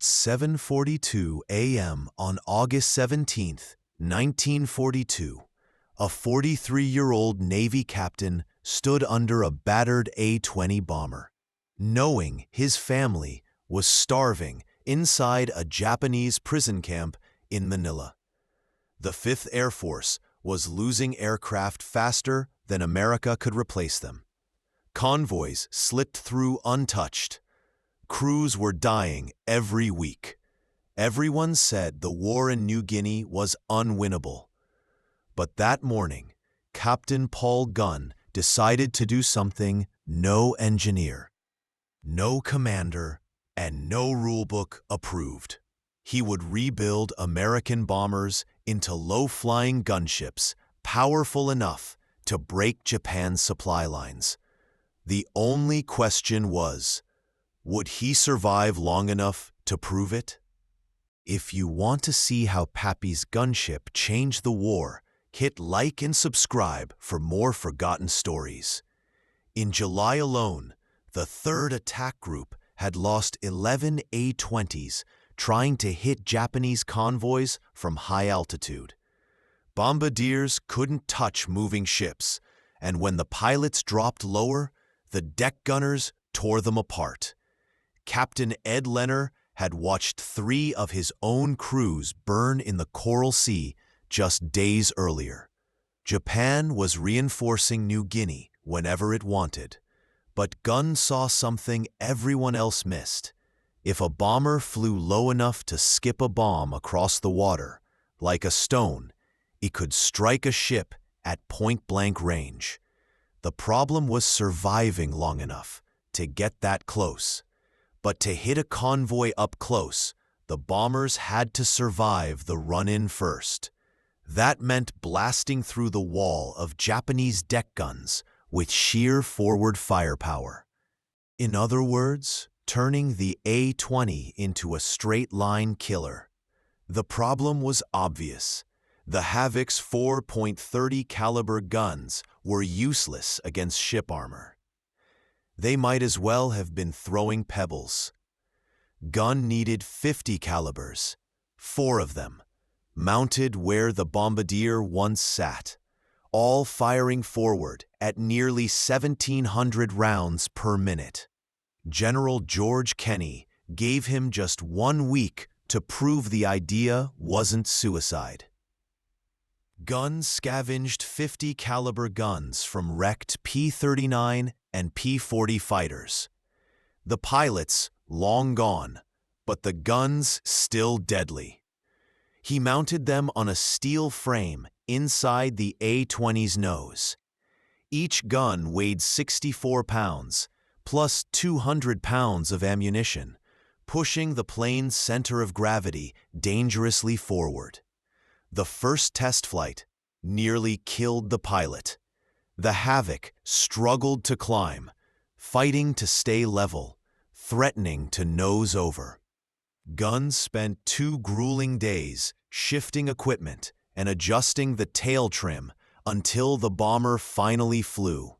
At 7:42 a.m. on August 17, 1942, a 43-year-old Navy captain stood under a battered A-20 bomber, knowing his family was starving inside a Japanese prison camp in Manila. The 5th Air Force was losing aircraft faster than America could replace them. Convoys slipped through untouched. Crews were dying every week. Everyone said the war in New Guinea was unwinnable. But that morning, Captain Paul Gunn decided to do something no engineer, no commander, and no rulebook approved. He would rebuild American bombers into low-flying gunships powerful enough to break Japan's supply lines. The only question was, would he survive long enough to prove it? If you want to see how Pappy's gunship changed the war, hit like and subscribe for more forgotten stories. In July alone, the 3rd Attack Group had lost 11 A-20s trying to hit Japanese convoys from high altitude. Bombardiers couldn't touch moving ships, and when the pilots dropped lower, the deck gunners tore them apart. Captain Ed Leonard had watched 3 of his own crews burn in the Coral Sea just days earlier. Japan was reinforcing New Guinea whenever it wanted, but Gunn saw something everyone else missed. If a bomber flew low enough to skip a bomb across the water, like a stone, it could strike a ship at point-blank range. The problem was surviving long enough to get that close. But to hit a convoy up close, the bombers had to survive the run-in first. That meant blasting through the wall of Japanese deck guns with sheer forward firepower. In other words, turning the A-20 into a straight-line killer. The problem was obvious. The Havoc's 4.30 caliber guns were useless against ship armor. They might as well have been throwing pebbles. Gunn needed 50 calibers, 4 of them, mounted where the bombardier once sat, all firing forward at nearly 1,700 rounds per minute. General George Kenney gave him just 1 week to prove the idea wasn't suicide. Gunn scavenged 50 caliber guns from wrecked P-39 and P-40 fighters. The pilots long gone, but the guns still deadly. He mounted them on a steel frame inside the A-20's nose. Each gun weighed 64 pounds, plus 200 pounds of ammunition, pushing the plane's center of gravity dangerously forward. The first test flight nearly killed the pilot. The Havoc struggled to climb, fighting to stay level, threatening to nose over. Gunn spent 2 grueling days shifting equipment and adjusting the tail trim until the bomber finally flew.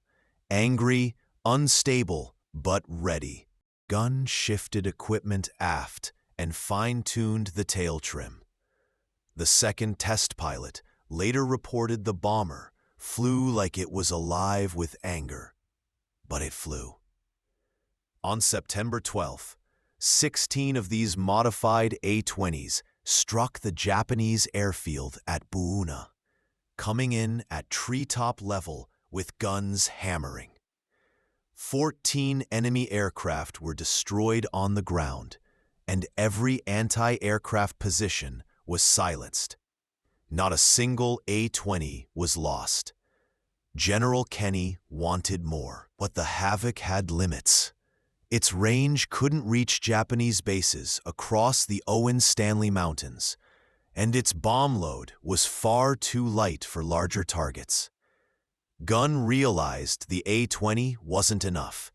Angry, unstable, but ready. Gunn shifted equipment aft and fine-tuned the tail trim. The second test pilot later reported the bomber flew like it was alive with anger, but it flew. On September 12th, 16 of these modified A-20s struck the Japanese airfield at Buuna, coming in at treetop level with guns hammering. 14 enemy aircraft were destroyed on the ground, and every anti-aircraft position was silenced. Not a single A-20 was lost. General Kenney wanted more, but the Havoc had limits. Its range couldn't reach Japanese bases across the Owen Stanley Mountains, and its bomb load was far too light for larger targets. Gunn realized the A-20 wasn't enough.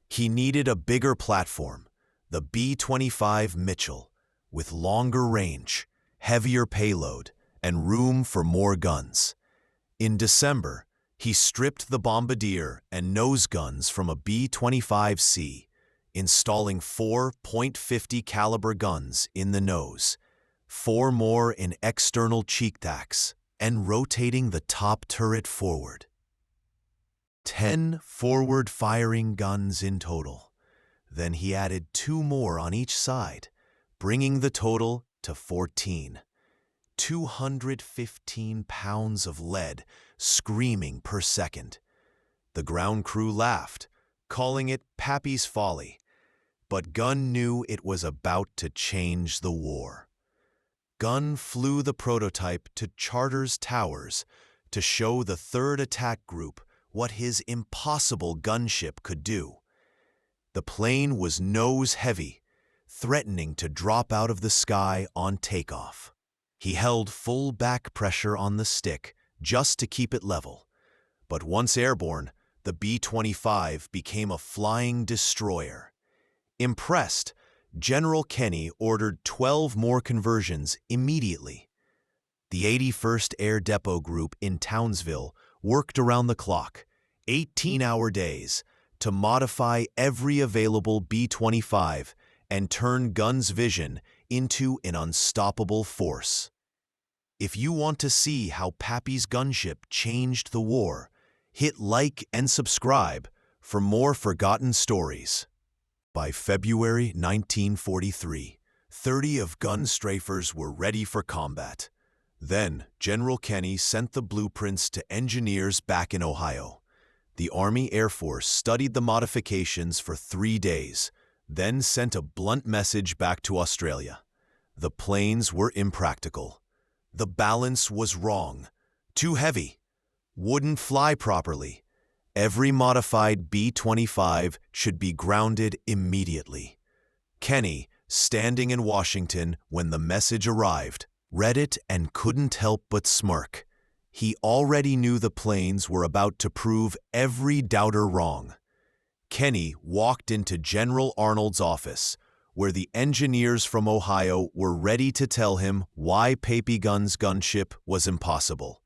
He needed a bigger platform, the B-25 Mitchell, with longer range, heavier payload, and room for more guns. In December, he stripped the bombardier and nose guns from a B-25C, installing 4 .50 caliber guns in the nose, 4 more in external cheek tacks, and rotating the top turret forward. 10 forward-firing guns in total. Then he added 2 more on each side, bringing the total to 14. 215 pounds of lead screaming per second. The ground crew laughed, calling it Pappy's folly, but Gunn knew it was about to change the war. Gunn flew the prototype to Charter's Towers to show the 3rd Attack Group what his impossible gunship could do. The plane was nose-heavy, threatening to drop out of the sky on takeoff. He held full back pressure on the stick just to keep it level, but once airborne, the B-25 became a flying destroyer. Impressed, General Kenny ordered 12 more conversions immediately. The 81st Air Depot Group in Townsville worked around the clock, 18-hour days, to modify every available B-25 and turn Gunn's vision into an unstoppable force. If you want to see how Pappy's gunship changed the war, hit like and subscribe for more forgotten stories. By February 1943, 30 of Gunn's strafers were ready for combat. Then, General Kenny sent the blueprints to engineers back in Ohio. The Army Air Force studied the modifications for 3 days, then sent a blunt message back to Australia. The planes were impractical. The balance was wrong. Too heavy. Wouldn't fly properly. Every modified B-25 should be grounded immediately. Kenny, standing in Washington when the message arrived, read it and couldn't help but smirk. He already knew the planes were about to prove every doubter wrong. Kenny walked into General Arnold's office, where the engineers from Ohio were ready to tell him why Pappy Gunn's gunship was impossible.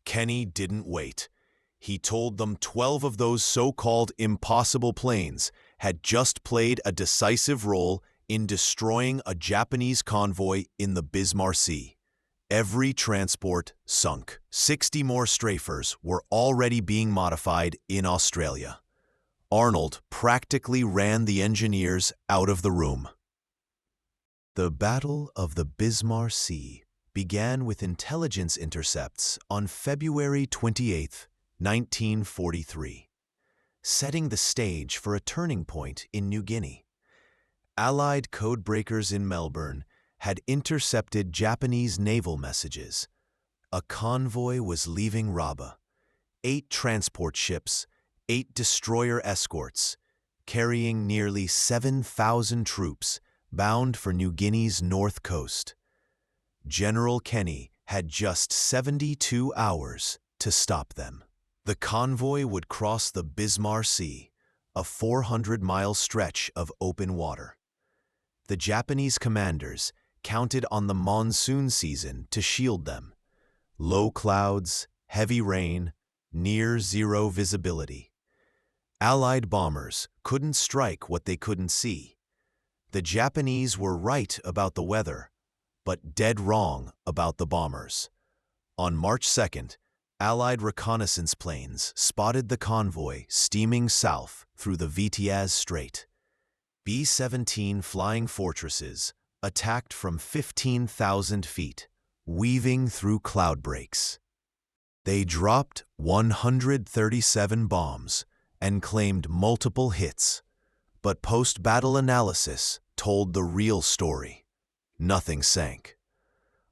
Kenny didn't wait. He told them 12 of those so-called impossible planes had just played a decisive role in destroying a Japanese convoy in the Bismarck Sea. Every transport sunk. 60 more strafers were already being modified in Australia. Arnold practically ran the engineers out of the room. The Battle of the Bismarck Sea began with intelligence intercepts on February 28, 1943, setting the stage for a turning point in New Guinea. Allied codebreakers in Melbourne had intercepted Japanese naval messages. A convoy was leaving Rabat. 8 transport ships, 8 destroyer escorts, carrying nearly 7,000 troops bound for New Guinea's north coast. General Kenny had just 72 hours to stop them. The convoy would cross the Bismarck Sea, a 400-mile stretch of open water. The Japanese commanders counted on the monsoon season to shield them. Low clouds, heavy rain, near-zero visibility. Allied bombers couldn't strike what they couldn't see. The Japanese were right about the weather, but dead wrong about the bombers. On March 2nd, Allied reconnaissance planes spotted the convoy steaming south through the Vitiaz Strait. B-17 Flying Fortresses attacked from 15,000 feet, weaving through cloud breaks. They dropped 137 bombs and claimed multiple hits, but post-battle analysis told the real story. Nothing sank.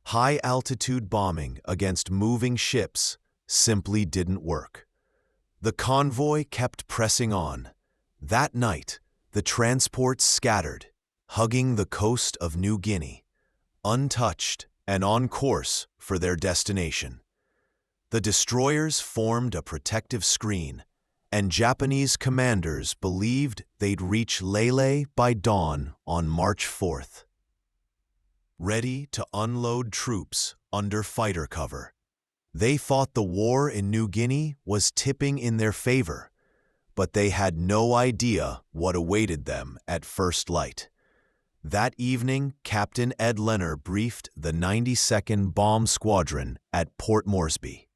High-altitude bombing against moving ships simply didn't work. The convoy kept pressing on. That night, the transports scattered, hugging the coast of New Guinea, untouched and on course for their destination. The destroyers formed a protective screen, and Japanese commanders believed they'd reach Leyte by dawn on March 4th. Ready to unload troops under fighter cover, they thought the war in New Guinea was tipping in their favor, but they had no idea what awaited them at first light. That evening, Captain Ed Lenner briefed the 92nd Bomb Squadron at Port Moresby.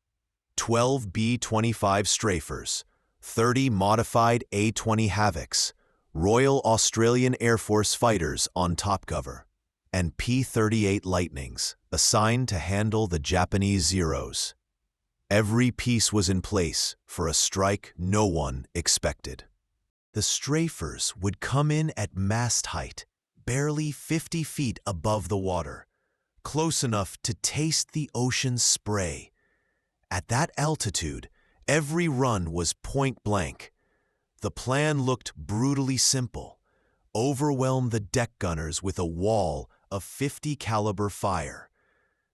12 B-25 strafers, 30 modified A-20 Havocs, Royal Australian Air Force fighters on top cover, and P-38 Lightnings assigned to handle the Japanese Zeros. Every piece was in place for a strike no one expected. The strafers would come in at mast height, barely 50 feet above the water, close enough to taste the ocean's spray. At that altitude, every run was point blank. The plan looked brutally simple: overwhelm the deck gunners with a wall of 50 caliber fire,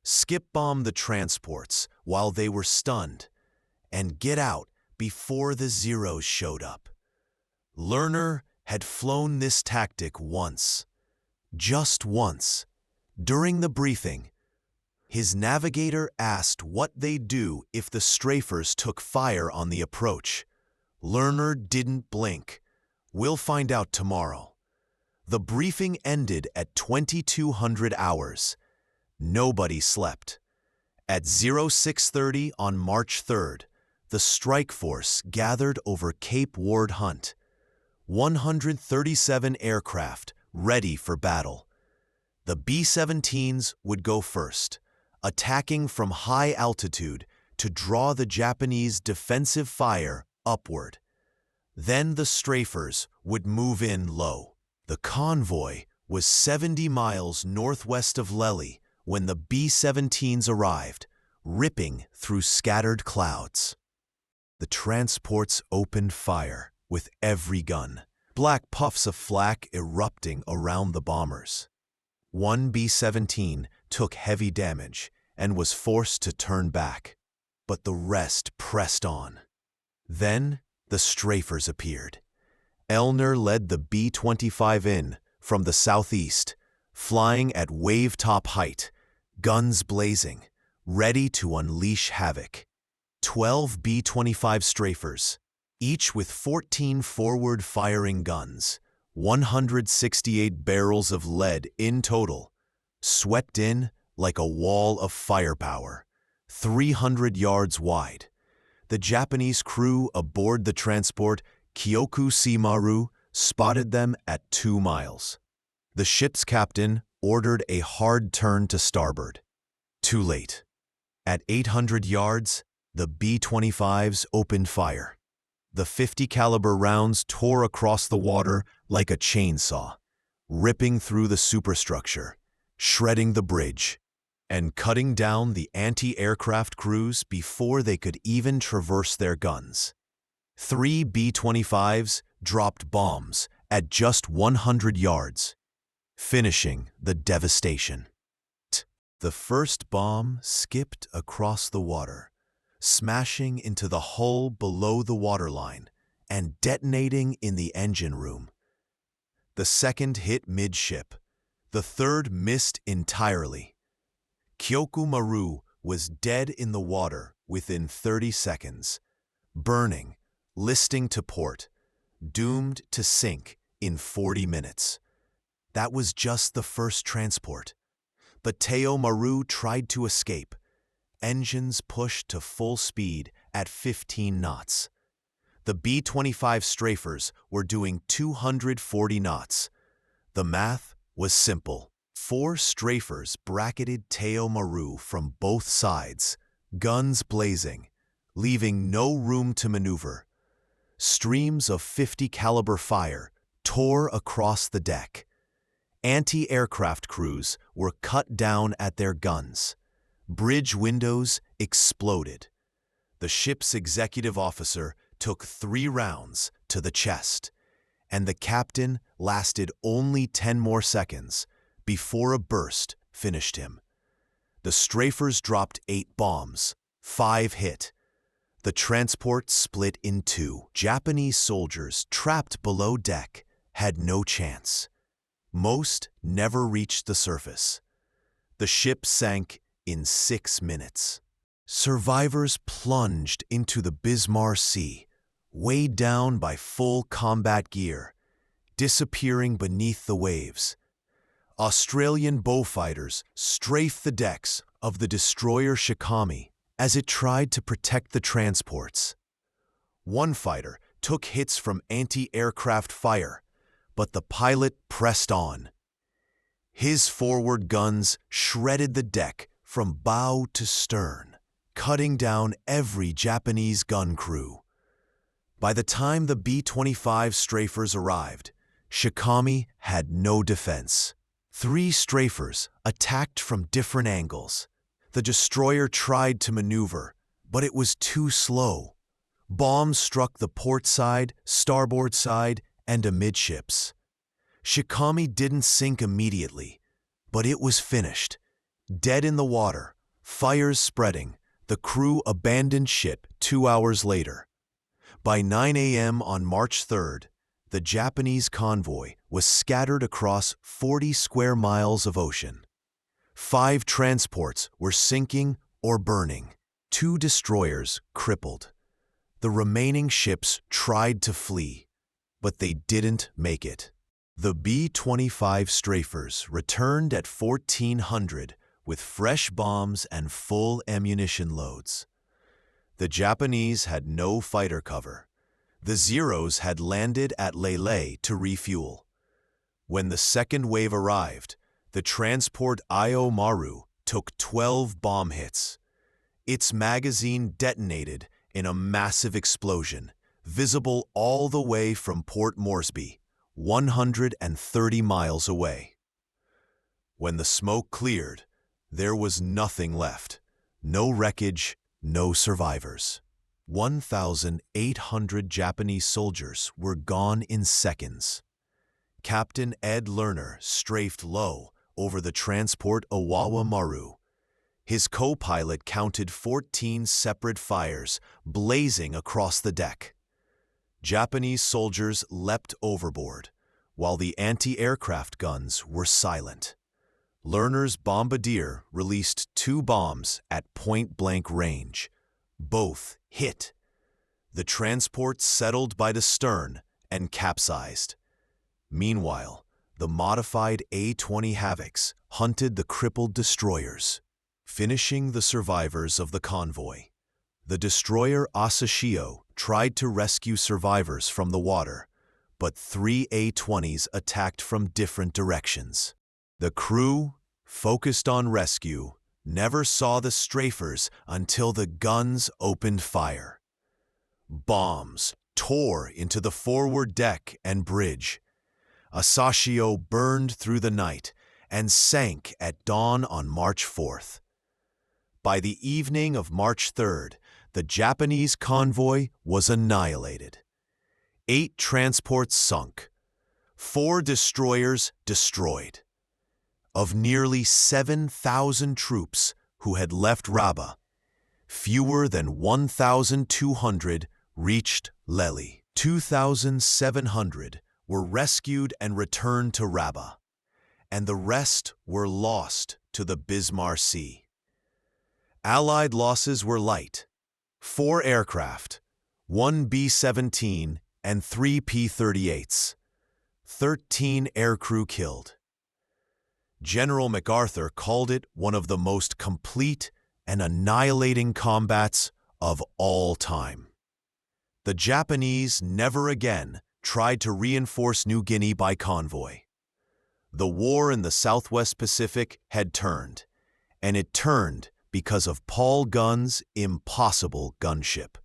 skip bomb the transports while they were stunned, and get out before the Zeros showed up. Lerner had flown this tactic once, just once. During the briefing, his navigator asked what they'd do if the strafers took fire on the approach. Lerner didn't blink. "We'll find out tomorrow." The briefing ended at 2200 hours. Nobody slept. At 0630 on March 3rd, the strike force gathered over Cape Ward Hunt. 137 aircraft ready for battle. The B-17s would go first, attacking from high altitude to draw the Japanese defensive fire upward. Then the strafers would move in low. The convoy was 70 miles northwest of Lely when the B-17s arrived, ripping through scattered clouds. The transports opened fire with every gun, black puffs of flak erupting around the bombers. One B-17 took heavy damage and was forced to turn back, but the rest pressed on. Then the strafers appeared. Elner led the B-25 in from the southeast, flying at wave-top height, guns blazing, ready to unleash havoc. 12 B-25 strafers, each with 14 forward-firing guns, 168 barrels of lead in total, swept in like a wall of firepower, 300 yards wide. The Japanese crew aboard the transport Kyoku Shimaru spotted them at 2 miles. The ship's captain ordered a hard turn to starboard. Too late. At 800 yards, the B-25s opened fire. The 50 caliber rounds tore across the water like a chainsaw, ripping through the superstructure, shredding the bridge, and cutting down the anti-aircraft crews before they could even traverse their guns. 3 B-25s dropped bombs at just 100 yards, finishing the devastation. The first bomb skipped across the water, smashing into the hull below the waterline and detonating in the engine room. The second hit midship. The third missed entirely. Kyoku Maru was dead in the water within 30 seconds, burning, listing to port, doomed to sink in 40 minutes. That was just the first transport. But Teo Maru tried to escape. Engines pushed to full speed at 15 knots. The B-25 strafers were doing 240 knots. The math was simple. 4 strafers bracketed Teo Maru from both sides, guns blazing, leaving no room to maneuver. Streams of 50 caliber fire tore across the deck. Anti-aircraft crews were cut down at their guns. Bridge windows exploded. The ship's executive officer took 3 rounds to the chest, and the captain lasted only 10 more seconds before a burst finished him. The strafers dropped 8 bombs, 5 hit. The transport split in 2. Japanese soldiers trapped below deck had no chance. Most never reached the surface. The ship sank in 6 minutes. Survivors plunged into the Bismarck Sea, weighed down by full combat gear, disappearing beneath the waves. Australian bowfighters strafed the decks of the destroyer Shikami as it tried to protect the transports. One fighter took hits from anti-aircraft fire, but the pilot pressed on. His forward guns shredded the deck from bow to stern, cutting down every Japanese gun crew. By the time the B-25 strafers arrived, Shikami had no defense. 3 strafers attacked from different angles. The destroyer tried to maneuver, but it was too slow. Bombs struck the port side, starboard side, and amidships. Shikami didn't sink immediately, but it was finished. Dead in the water, fires spreading, the crew abandoned ship 2 hours later. By 9 a.m. on March 3rd, the Japanese convoy was scattered across 40 square miles of ocean. 5 transports were sinking or burning, 2 destroyers crippled. The remaining ships tried to flee, but they didn't make it. The B-25 strafers returned at 1400 with fresh bombs and full ammunition loads. The Japanese had no fighter cover. The Zeros had landed at Lele to refuel. When the second wave arrived, the transport Io Maru took 12 bomb hits. Its magazine detonated in a massive explosion, visible all the way from Port Moresby, 130 miles away. When the smoke cleared, there was nothing left. No wreckage, no survivors. 1,800 Japanese soldiers were gone in seconds. Captain Ed Lerner strafed low over the transport Owawa Maru. His co-pilot counted 14 separate fires blazing across the deck. Japanese soldiers leapt overboard, while the anti-aircraft guns were silent. Lerner's bombardier released 2 bombs at point-blank range. Both hit. The transport settled by the stern and capsized. Meanwhile, the modified A-20 Havocs hunted the crippled destroyers, finishing the survivors of the convoy. The destroyer Asashio tried to rescue survivors from the water, but 3 A-20s attacked from different directions. The crew, focused on rescue, never saw the strafers until the guns opened fire. Bombs tore into the forward deck and bridge. Asashio burned through the night and sank at dawn on March 4th. By the evening of March 3rd, the Japanese convoy was annihilated. 8 transports sunk, 4 destroyers destroyed. Of nearly 7,000 troops who had left Raba, fewer than 1,200 reached Lele. 2,700 were rescued and returned to Raba, and the rest were lost to the Bismarck Sea. Allied losses were light: 4 aircraft, 1 B-17 and 3 P-38s, 13 aircrew killed. General MacArthur called it one of the most complete and annihilating combats of all time. The Japanese never again tried to reinforce New Guinea by convoy. The war in the Southwest Pacific had turned, and it turned because of Paul Gunn's impossible gunship.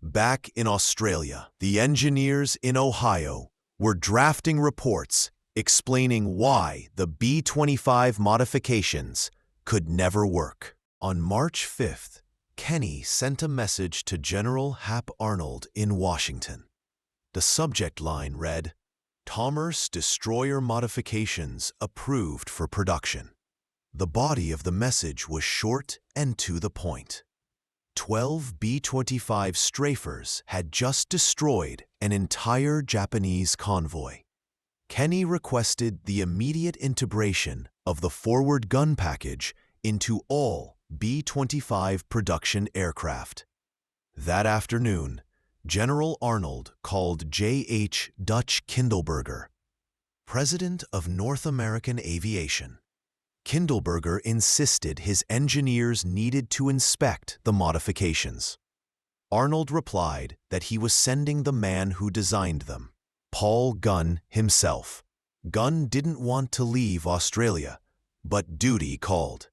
Back in Australia, the engineers in Ohio were drafting reports explaining why the B-25 modifications could never work. On March 5th, Kenny sent a message to General Hap Arnold in Washington. The subject line read, "Commerce Destroyer Modifications Approved for Production." The body of the message was short and to the point. 12 B-25 strafers had just destroyed an entire Japanese convoy. Kenny requested the immediate integration of the forward gun package into all B-25 production aircraft. That afternoon, General Arnold called J.H. Dutch Kindleberger, President of North American Aviation. Kindleberger insisted his engineers needed to inspect the modifications. Arnold replied that he was sending the man who designed them, Paul Gunn himself. Gunn didn't want to leave Australia, but duty called.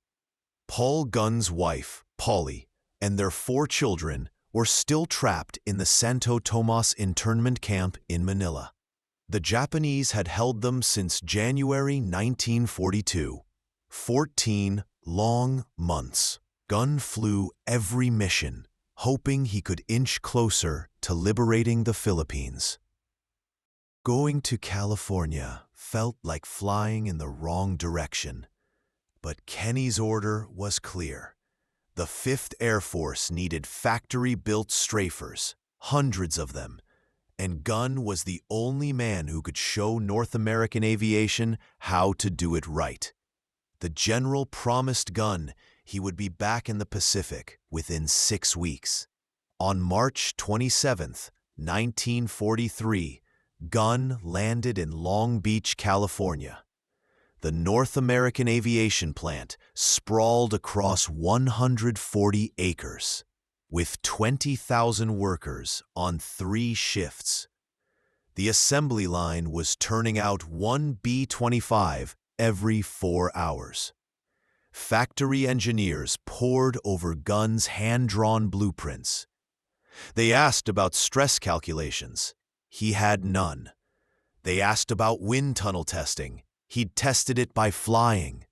Paul Gunn's wife, Polly, and their 4 children were still trapped in the Santo Tomas internment camp in Manila. The Japanese had held them since January 1942. 14 long months. Gunn flew every mission, hoping he could inch closer to liberating the Philippines. Going to California felt like flying in the wrong direction. But Kenny's order was clear. The 5th Air Force needed factory-built strafers, hundreds of them, and Gunn was the only man who could show North American aviation how to do it right. The general promised Gunn he would be back in the Pacific within 6 weeks. On March 27, 1943, Gunn landed in Long Beach, California. The North American aviation plant sprawled across 140 acres, with 20,000 workers on 3 shifts. The assembly line was turning out 1 B-25 every 4 hours. Factory engineers pored over Gunn's hand-drawn blueprints. They asked about stress calculations. He had none. They asked about wind tunnel testing. He'd tested it by flying.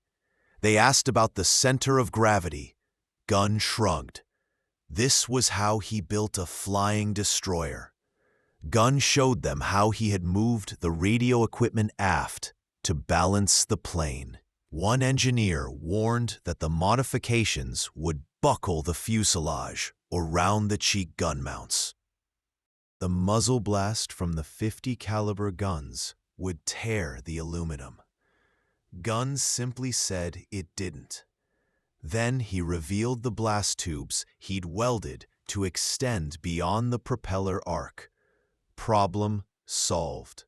They asked about the center of gravity. Gunn shrugged. This was how he built a flying destroyer. Gunn showed them how he had moved the radio equipment aft to balance the plane. One engineer warned that the modifications would buckle the fuselage or round the cheek gun mounts. The muzzle blast from the .50 caliber guns would tear the aluminum. Gunn simply said it didn't. Then he revealed the blast tubes he'd welded to extend beyond the propeller arc. Problem solved.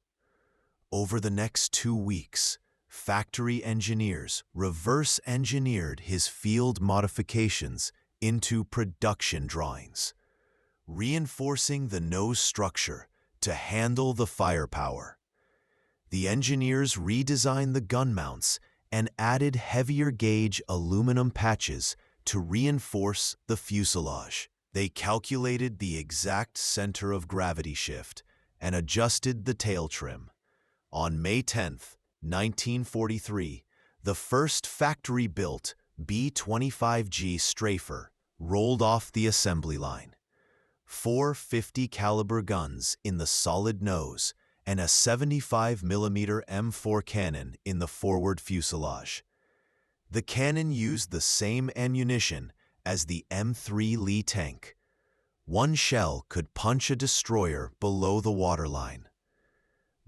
Over the next 2 weeks, factory engineers reverse-engineered his field modifications into production drawings, reinforcing the nose structure to handle the firepower. The engineers redesigned the gun mounts and added heavier-gauge aluminum patches to reinforce the fuselage. They calculated the exact center of gravity shift and adjusted the tail trim. On May 10, 1943, the first factory-built B-25G strafer rolled off the assembly line. 4 .50 caliber guns in the solid nose and a 75mm M4 cannon in the forward fuselage. The cannon used the same ammunition as the M3 Lee tank. One shell could punch a destroyer below the waterline.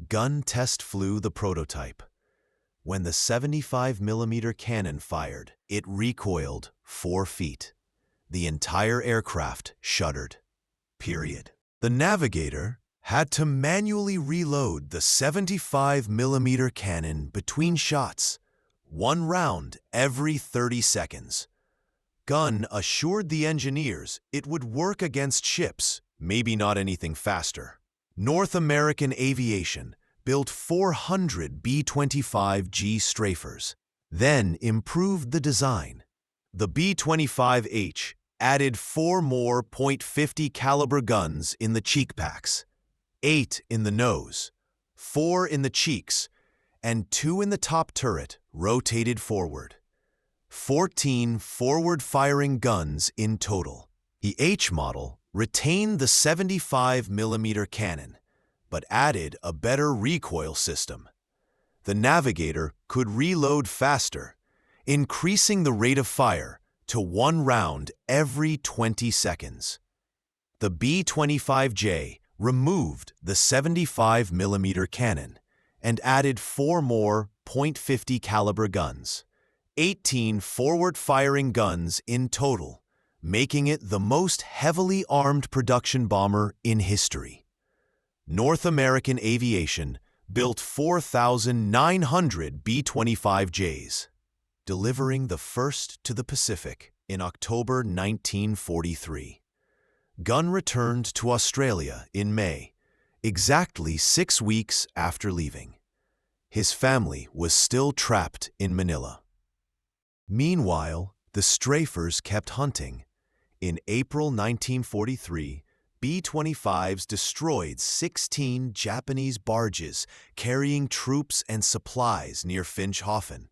Gunn test flew the prototype. When the 75mm cannon fired, it recoiled 4 feet. The entire aircraft shuddered. Period. The navigator had to manually reload the 75mm cannon between shots, 1 round every 30 seconds. Gunn assured the engineers it would work against ships, maybe not anything faster. North American Aviation built 400 B-25G strafers, then improved the design. The B-25H added 4 more .50 caliber guns in the cheek packs, 8 in the nose, 4 in the cheeks, and 2 in the top turret rotated forward. 14 forward-firing guns in total. The H model retained the 75mm cannon, but added a better recoil system. The navigator could reload faster, increasing the rate of fire to 1 round every 20 seconds. The B-25J removed the 75mm cannon and added 4 more .50 caliber guns, 18 forward-firing guns in total, making it the most heavily armed production bomber in history. North American Aviation built 4,900 B-25Js, delivering the first to the Pacific in October 1943. Gunn returned to Australia in May, exactly 6 weeks after leaving. His family was still trapped in Manila. Meanwhile, the strafers kept hunting. In April 1943, B-25s destroyed 16 Japanese barges carrying troops and supplies near Finschhafen.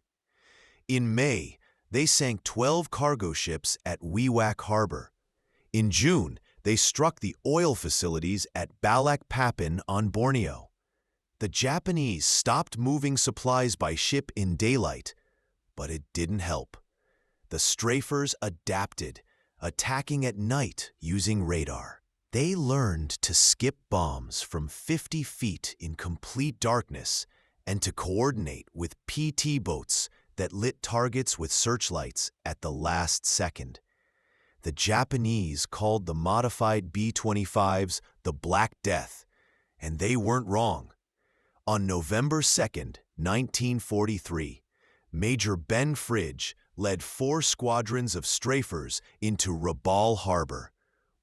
In May, they sank 12 cargo ships at Wewak Harbor. In June, they struck the oil facilities at Balikpapan on Borneo. The Japanese stopped moving supplies by ship in daylight, but it didn't help. The strafers adapted, attacking at night using radar. They learned to skip bombs from 50 feet in complete darkness and to coordinate with PT boats that lit targets with searchlights at the last second. The Japanese called the modified B-25s the Black Death, and they weren't wrong. On November 2nd, 1943, Major Ben Fridge led 4 squadrons of strafers into Rabaul Harbor,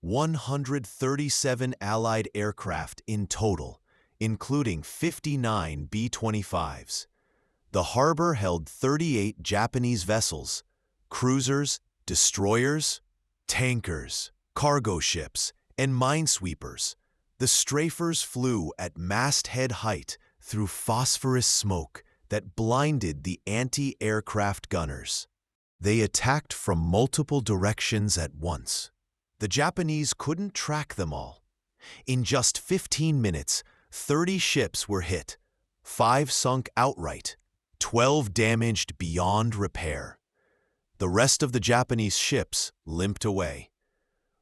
137 Allied aircraft in total, including 59 B-25s. The harbor held 38 Japanese vessels, cruisers, destroyers, tankers, cargo ships, and minesweepers. The strafers flew at masthead height through phosphorus smoke that blinded the anti-aircraft gunners. They attacked from multiple directions at once. The Japanese couldn't track them all. In just 15 minutes, 30 ships were hit, 5 sunk outright, 12 damaged beyond repair. The rest of the Japanese ships limped away.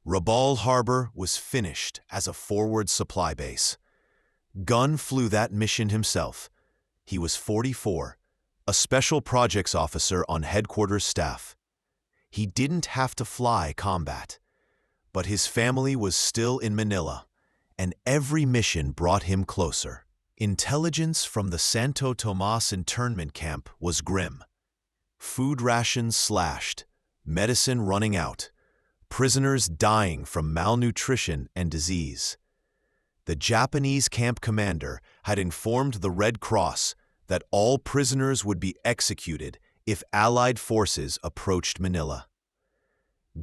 Rabaul Harbor was finished as a forward supply base. Gunn flew that mission himself. He was 44, a special projects officer on headquarters staff. He didn't have to fly combat, but his family was still in Manila, and every mission brought him closer. Intelligence from the Santo Tomas internment camp was grim. Food rations slashed, medicine running out, prisoners dying from malnutrition and disease. The Japanese camp commander had informed the Red Cross that all prisoners would be executed if Allied forces approached Manila.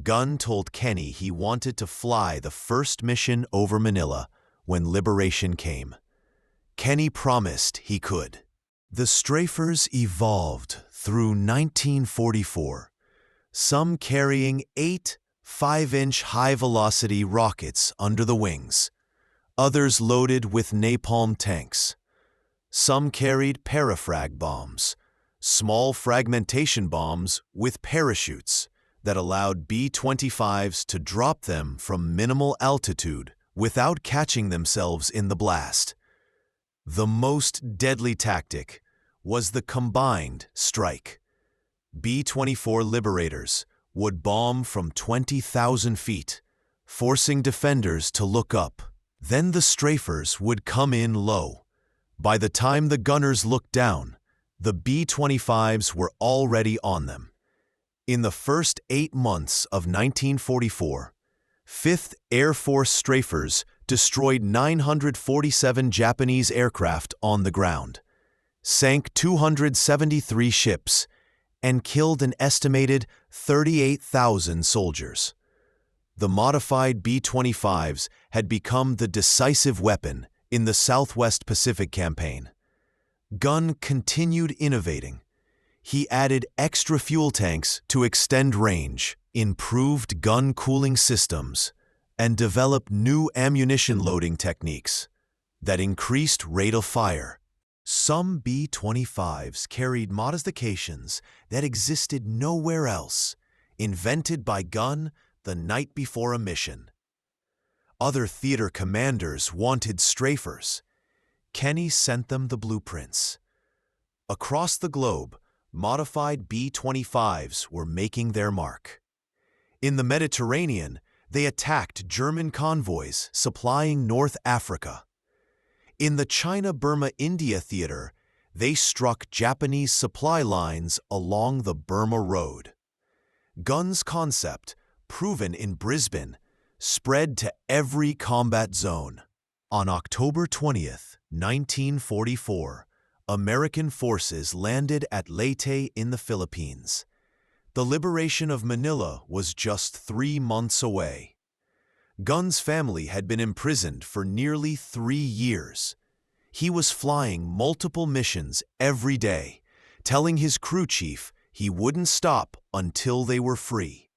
Gunn told Kenny he wanted to fly the first mission over Manila when liberation came. Kenny promised he could. The strafers evolved through 1944, some carrying 8 5-inch high-velocity rockets under the wings, others loaded with napalm tanks. Some carried parafrag bombs, small fragmentation bombs with parachutes that allowed B-25s to drop them from minimal altitude without catching themselves in the blast. The most deadly tactic was the combined strike. B-24 Liberators would bomb from 20,000 feet, forcing defenders to look up. Then the strafers would come in low. By the time the gunners looked down, the B-25s were already on them. In the first 8 months of 1944, 5th Air Force strafers destroyed 947 Japanese aircraft on the ground, sank 273 ships, and killed an estimated 38,000 soldiers. The modified B-25s had become the decisive weapon in the Southwest Pacific campaign. Gunn continued innovating. He added extra fuel tanks to extend range, improved gun cooling systems, and developed new ammunition loading techniques that increased rate of fire. Some B-25s carried modifications that existed nowhere else, invented by Gunn the night before a mission. Other theater commanders wanted strafers. Kenny sent them the blueprints. Across the globe, modified B-25s were making their mark. In the Mediterranean, they attacked German convoys supplying North Africa. In the China-Burma-India theater, they struck Japanese supply lines along the Burma Road. Gunn's concept, proven in Brisbane, spread to every combat zone. On October 20th, 1944, American forces landed at Leyte in the Philippines. The liberation of Manila was just 3 months away. Gunn's family had been imprisoned for nearly 3 years. He was flying multiple missions every day, telling his crew chief he wouldn't stop until they were free.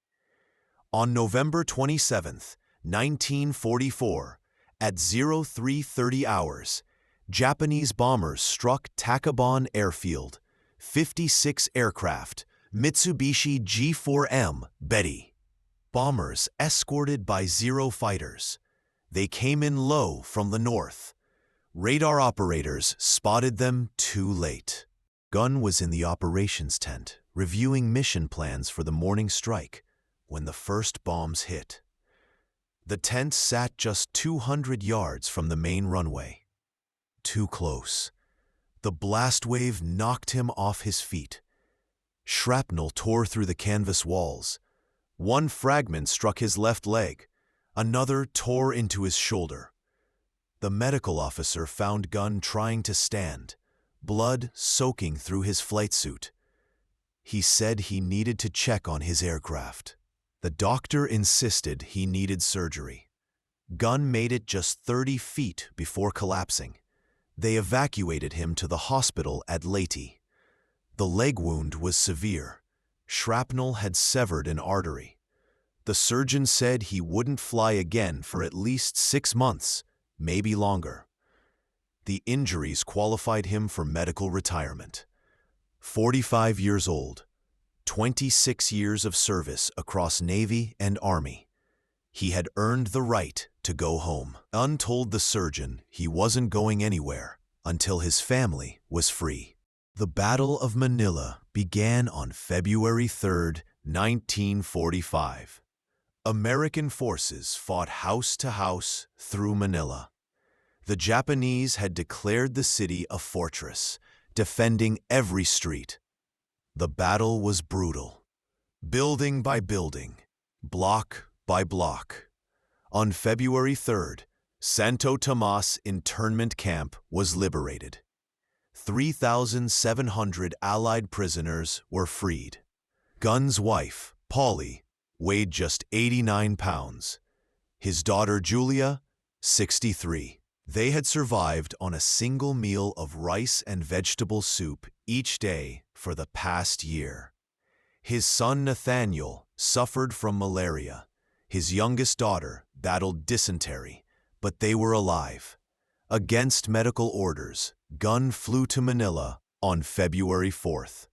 On November 27, 1944, at 0330 hours, Japanese bombers struck Tacubon Airfield, 56 aircraft, Mitsubishi G4M Betty. Bombers escorted by Zero fighters. They came in low from the north. Radar operators spotted them too late. Gunn was in the operations tent, reviewing mission plans for the morning strike, when the first bombs hit. The tent sat just 200 yards from the main runway. Too close. The blast wave knocked him off his feet. Shrapnel tore through the canvas walls. One fragment struck his left leg. Another tore into his shoulder. The medical officer found Gunn trying to stand, blood soaking through his flight suit. He said he needed to check on his aircraft. The doctor insisted he needed surgery. Gunn made it just 30 feet before collapsing. They evacuated him to the hospital at Leyte. The leg wound was severe. Shrapnel had severed an artery. The surgeon said he wouldn't fly again for at least 6 months, maybe longer. The injuries qualified him for medical retirement. 45 years old, 26 years of service across Navy and Army. He had earned the right to go home. Gunn told the surgeon he wasn't going anywhere until his family was free. The Battle of Manila began on February 3, 1945. American forces fought house to house through Manila. The Japanese had declared the city a fortress, defending every street. The battle was brutal. Building by building, block by block. On February 3rd, Santo Tomas internment camp was liberated. 3,700 Allied prisoners were freed. Gunn's wife, Polly, weighed just 89 pounds. His daughter, Julia, 63. They had survived on a single meal of rice and vegetable soup each day for the past year. His son, Nathaniel, suffered from malaria. His youngest daughter battled dysentery, but they were alive. Against medical orders, Gunn flew to Manila on February 4th.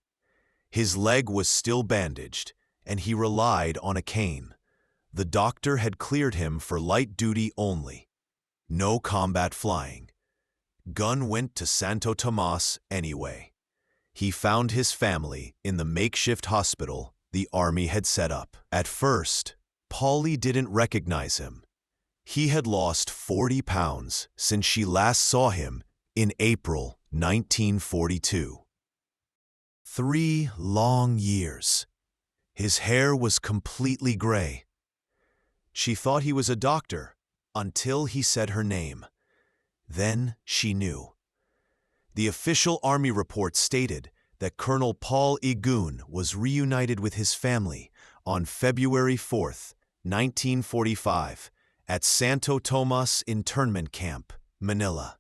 His leg was still bandaged, and he relied on a cane. The doctor had cleared him for light duty only. No combat flying. Gunn went to Santo Tomas anyway. He found his family in the makeshift hospital the Army had set up. At first, Polly didn't recognize him. He had lost 40 pounds since she last saw him in April 1942. 3 long years. His hair was completely gray. She thought he was a doctor until he said her name. Then she knew. The official Army report stated that Colonel Paul E. Gunn was reunited with his family on February 4th, 1945, at Santo Tomas internment camp, Manila.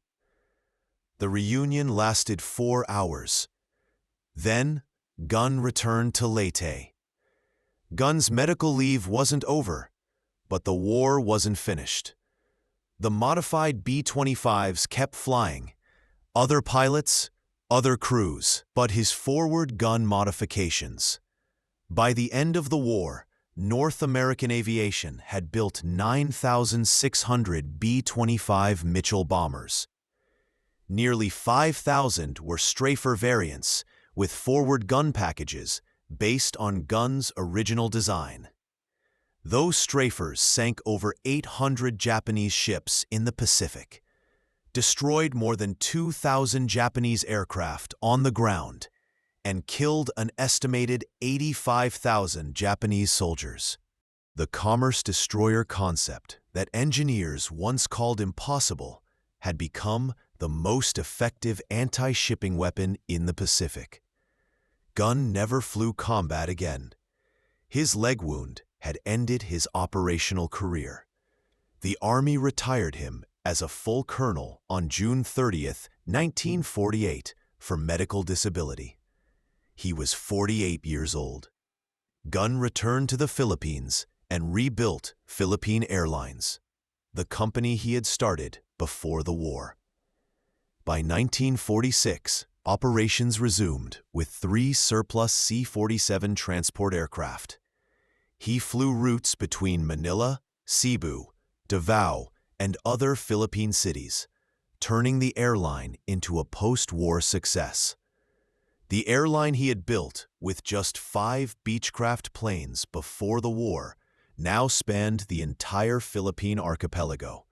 The reunion lasted 4 hours. Then, Gunn returned to Leyte. Gunn's medical leave wasn't over, but the war wasn't finished. The modified B-25s kept flying. Other pilots, other crews, but his forward gun modifications. By the end of the war, North American aviation had built 9,600 B-25 Mitchell bombers. Nearly 5,000 were strafer variants with forward gun packages based on Gunn's original design. Those strafers sank over 800 Japanese ships in the Pacific, destroyed more than 2,000 Japanese aircraft on the ground, and killed an estimated 85,000 Japanese soldiers. The commerce destroyer concept that engineers once called impossible had become the most effective anti-shipping weapon in the Pacific. Gunn never flew combat again. His leg wound had ended his operational career. The Army retired him as a full colonel on June 30, 1948, for medical disability. He was 48 years old. Gunn returned to the Philippines and rebuilt Philippine Airlines, the company he had started before the war. By 1946, operations resumed with 3 surplus C-47 transport aircraft. He flew routes between Manila, Cebu, Davao, and other Philippine cities, turning the airline into a post-war success. The airline he had built with just 5 Beechcraft planes before the war now spanned the entire Philippine archipelago.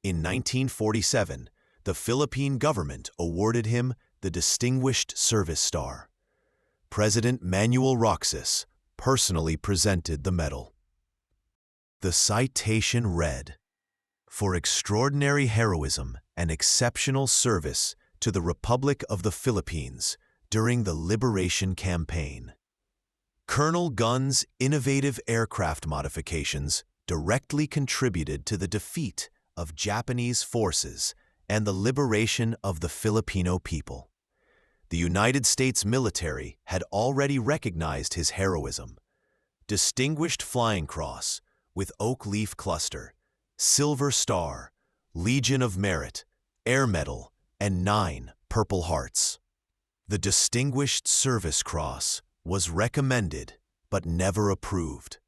In 1947, the Philippine government awarded him the Distinguished Service Star. President Manuel Roxas personally presented the medal. The citation read, "For extraordinary heroism and exceptional service to the Republic of the Philippines during the Liberation Campaign." Colonel Gunn's innovative aircraft modifications directly contributed to the defeat of Japanese forces and the liberation of the Filipino people. The United States military had already recognized his heroism. Distinguished Flying Cross with Oak Leaf Cluster, Silver Star, Legion of Merit, Air Medal, and 9 Purple Hearts. The Distinguished Service Cross was recommended but never approved.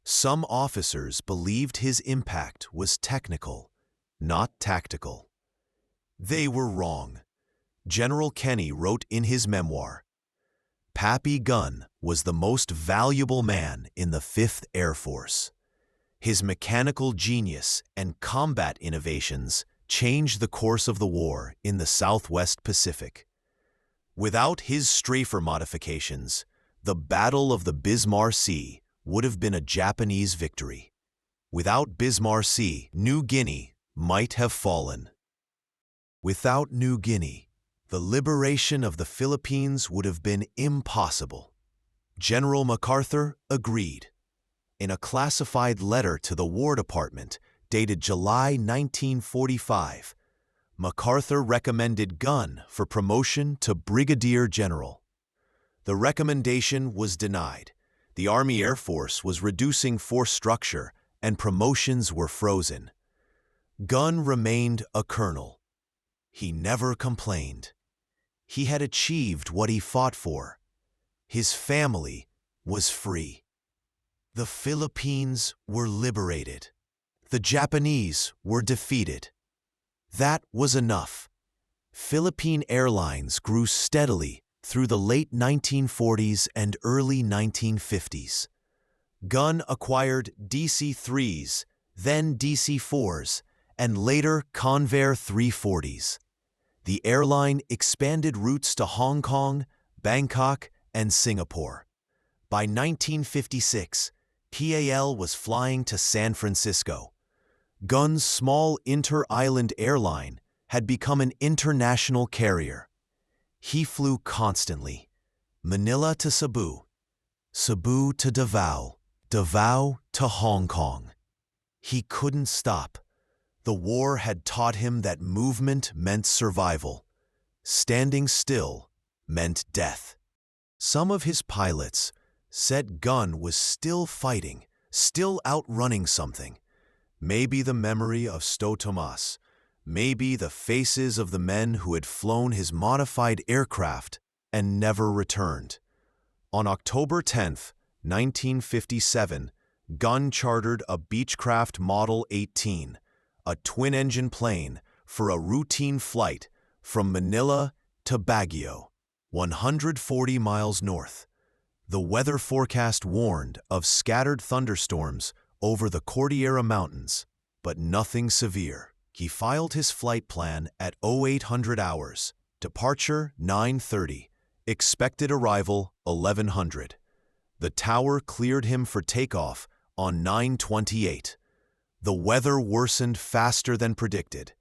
Some officers believed his impact was technical, not tactical. They were wrong. General Kenny wrote in his memoir, "Pappy Gunn was the most valuable man in the 5th Air Force. His mechanical genius and combat innovations changed the course of the war in the Southwest Pacific. Without his strafer modifications, the Battle of the Bismarck Sea would have been a Japanese victory. Without Bismarck Sea, New Guinea might have fallen. Without New Guinea, the liberation of the Philippines would have been impossible." General MacArthur agreed. In a classified letter to the War Department dated July 1945, MacArthur recommended Gunn for promotion to Brigadier General. The recommendation was denied. The Army Air Force was reducing force structure and promotions were frozen. Gunn remained a colonel. He never complained. He had achieved what he fought for. His family was free. The Philippines were liberated. The Japanese were defeated. That was enough. Philippine Airlines grew steadily through the late 1940s and early 1950s. Gunn acquired DC-3s, then DC-4s, and later Convair 340s. The airline expanded routes to Hong Kong, Bangkok, and Singapore. By 1956, PAL was flying to San Francisco. Gunn's small inter-island airline had become an international carrier. He flew constantly, Manila to Cebu, Cebu to Davao, Davao to Hong Kong. He couldn't stop. The war had taught him that movement meant survival. Standing still meant death. Some of his pilots said Gunn was still fighting, still outrunning something. Maybe the memory of Sto Tomas, maybe the faces of the men who had flown his modified aircraft and never returned. On October 10, 1957, Gunn chartered a Beechcraft Model 18, a twin-engine plane, for a routine flight from Manila to Baguio, 140 miles north. The weather forecast warned of scattered thunderstorms over the Cordillera Mountains, but nothing severe. He filed his flight plan at 0800 hours, departure 9:30, expected arrival 1100. The tower cleared him for takeoff on 9:28. The weather worsened faster than predicted.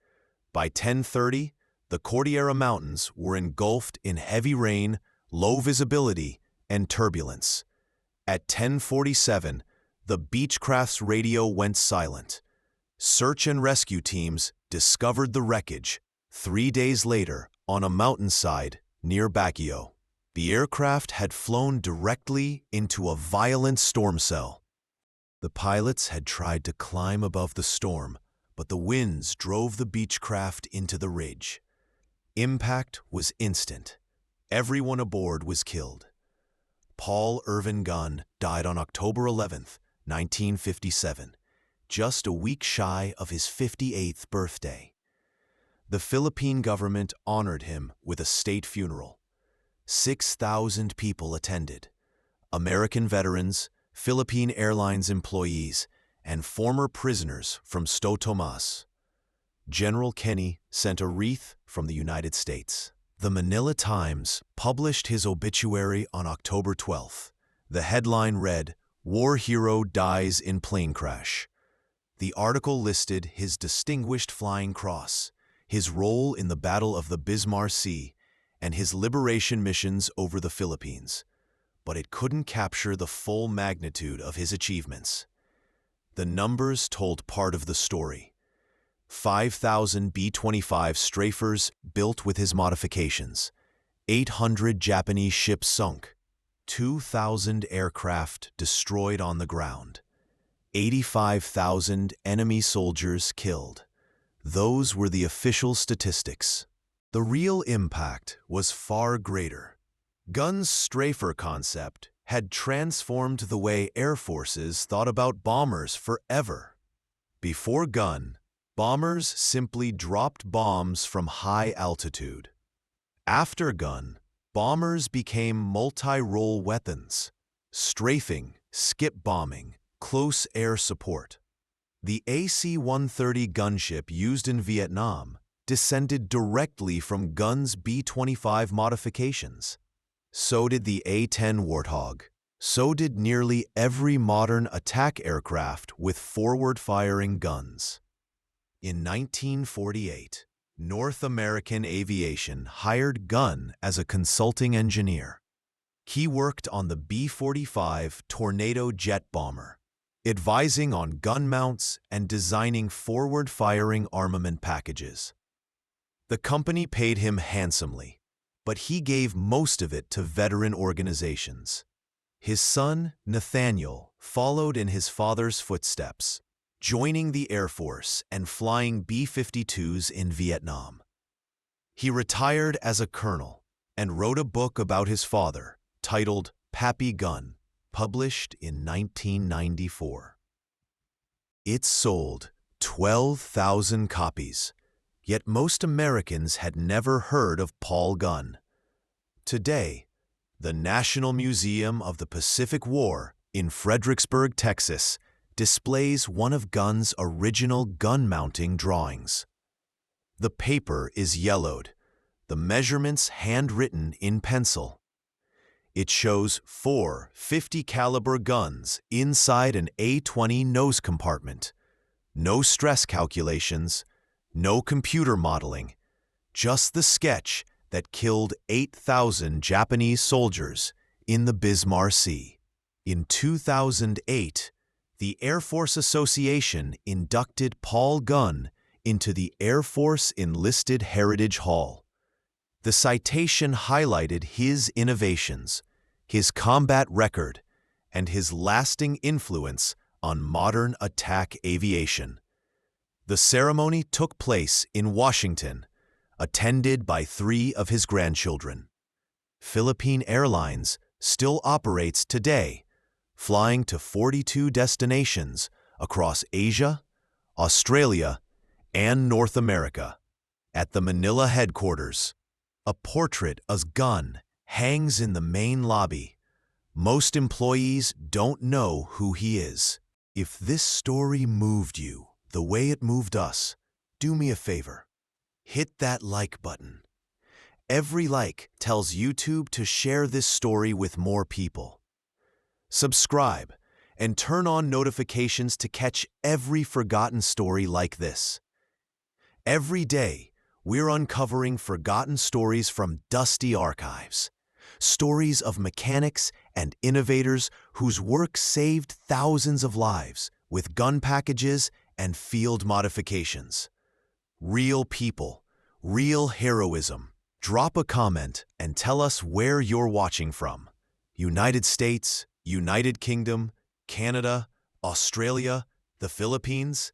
By 10:30, the Cordillera Mountains were engulfed in heavy rain, low visibility, and turbulence. At 10:47, the Beechcraft's radio went silent. Search and rescue teams discovered the wreckage 3 days later on a mountainside near Baguio. The aircraft had flown directly into a violent storm cell. The pilots had tried to climb above the storm, but the winds drove the Beechcraft into the ridge. Impact was instant. Everyone aboard was killed. Paul Irvin Gunn died on October 11, 1957, just a week shy of his 58th birthday. The Philippine government honored him with a state funeral. 6,000 people attended. American veterans, Philippine Airlines employees, and former prisoners from Sto Tomas. General Kenny sent a wreath from the United States. The Manila Times published his obituary on October 12th. The headline read, "War Hero Dies in Plane Crash." The article listed his distinguished flying cross, his role in the Battle of the Bismarck Sea, and his liberation missions over the Philippines. But it couldn't capture the full magnitude of his achievements. The numbers told part of the story. 5,000 B-25 strafers built with his modifications, 800 Japanese ships sunk, 2,000 aircraft destroyed on the ground, 85,000 enemy soldiers killed. Those were the official statistics. The real impact was far greater. Gunn's strafer concept had transformed the way air forces thought about bombers forever. Before Gunn, bombers simply dropped bombs from high altitude. After Gunn, bombers became multi-role weapons: strafing, skip bombing, close air support. The AC-130 gunship used in Vietnam descended directly from Gunn's B-25 modifications. So did the A-10 Warthog. So did nearly every modern attack aircraft with forward-firing guns. In 1948, North American Aviation hired Gunn as a consulting engineer. He worked on the B-25 Tornado jet bomber, advising on gun mounts and designing forward-firing armament packages. The company paid him handsomely, but he gave most of it to veteran organizations. His son, Nathaniel, followed in his father's footsteps, joining the Air Force and flying B-52s in Vietnam. He retired as a colonel and wrote a book about his father titled Pappy Gunn, published in 1994. It sold 12,000 copies, yet most Americans had never heard of Paul Gunn. Today, the National Museum of the Pacific War in Fredericksburg, Texas, displays one of Gunn's original gun-mounting drawings. The paper is yellowed, the measurements handwritten in pencil. It shows 4 .50-caliber guns inside an A-20 nose compartment. No stress calculations, no computer modeling, just the sketch that killed 8,000 Japanese soldiers in the Bismarck Sea. In 2008, the Air Force Association inducted Paul Gunn into the Air Force Enlisted Heritage Hall. The citation highlighted his innovations, his combat record, and his lasting influence on modern attack aviation. The ceremony took place in Washington, attended by 3 of his grandchildren. Philippine Airlines still operates today, flying to 42 destinations across Asia, Australia, and North America. At the Manila headquarters, a portrait of Gunn hangs in the main lobby, Most employees don't know who he is. If this story moved you the way it moved us, do me a favor. Hit that like button. Every like tells YouTube to share this story with more people. Subscribe and turn on notifications to catch every forgotten story like this. Every day, we're uncovering forgotten stories from dusty archives. Stories of mechanics and innovators whose work saved thousands of lives with gun packages and field modifications. Real people, real heroism. Drop a comment and tell us where you're watching from. United States, United Kingdom, Canada, Australia, the Philippines.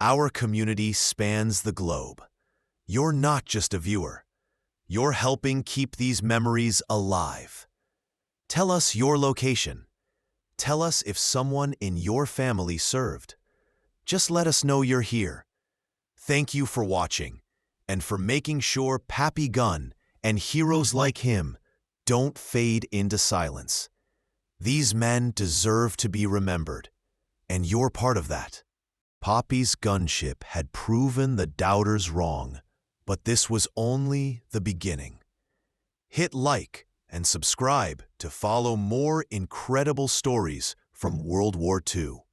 Our community spans the globe. You're not just a viewer. You're helping keep these memories alive. Tell us your location. Tell us if someone in your family served. Just let us know you're here. Thank you for watching and for making sure Pappy Gunn and heroes like him don't fade into silence. These men deserve to be remembered, and you're part of that. Pappy's gunship had proven the doubters wrong, but this was only the beginning. Hit like and subscribe to follow more incredible stories from World War II.